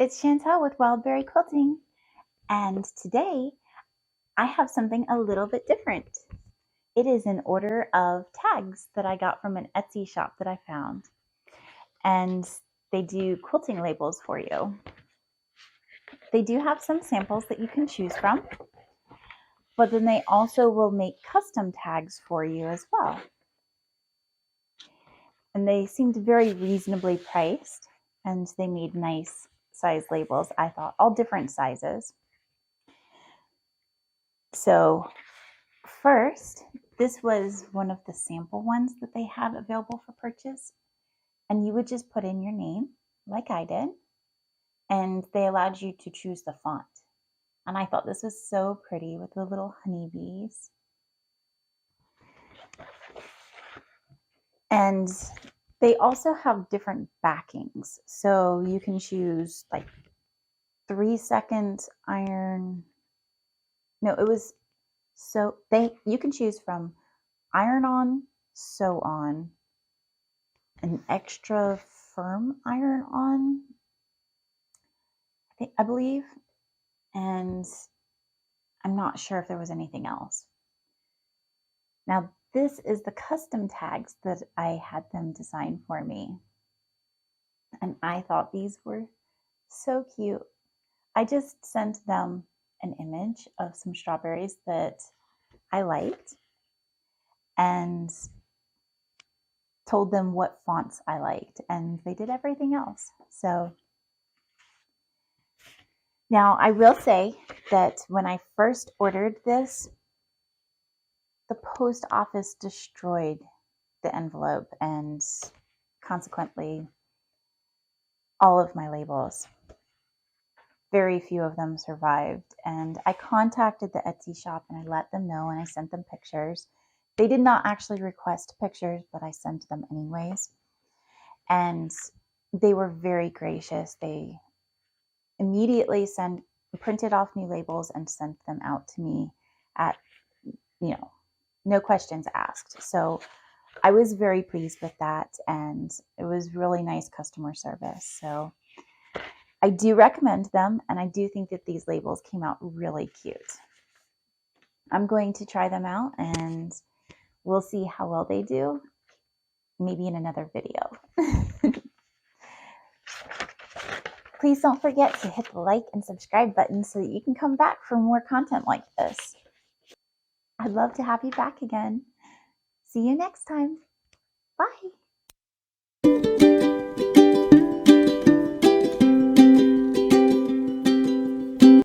it's Chantel with WildBerry Quilting, and today I have something a little bit different. It is an order of tags that I got from an Etsy shop that I found, and they do quilting labels for you. They do have some samples that you can choose from, but then they also will make custom tags for you as well. And they seemed very reasonably priced, and they made nice size labels, I thought, all different sizes. So first, this was one of the sample ones that they had available for purchase. And you would just put in your name, like I did, and they allowed you to choose the font. And I thought this was so pretty with the little honeybees. And they also have different backings. So you can choose like 3-second iron. No, it was you can choose from iron on, sew on, an extra firm iron on, I believe, and I'm not sure if there was anything else. Now, this is the custom tags that I had them design for me, and I thought these were so cute. I just sent them an image of some strawberries that I liked and told them what fonts I liked, and they did everything else. So now I will say that when I first ordered this, the post office destroyed the envelope and consequently all of my labels. Very few of them survived, and I contacted the Etsy shop and I let them know, and I sent them pictures. They did not actually request pictures, but I sent them anyways, and they were very gracious. They immediately printed off new labels and sent them out to me at, no questions asked. So I was very pleased with that, and it was really nice customer service. So I do recommend them, and I do think that these labels came out really cute. I'm going to try them out, and we'll see how well they do, maybe in another video. Please don't forget to hit the like and subscribe button so that you can come back for more content like this. I'd love to have you back again. See you next time.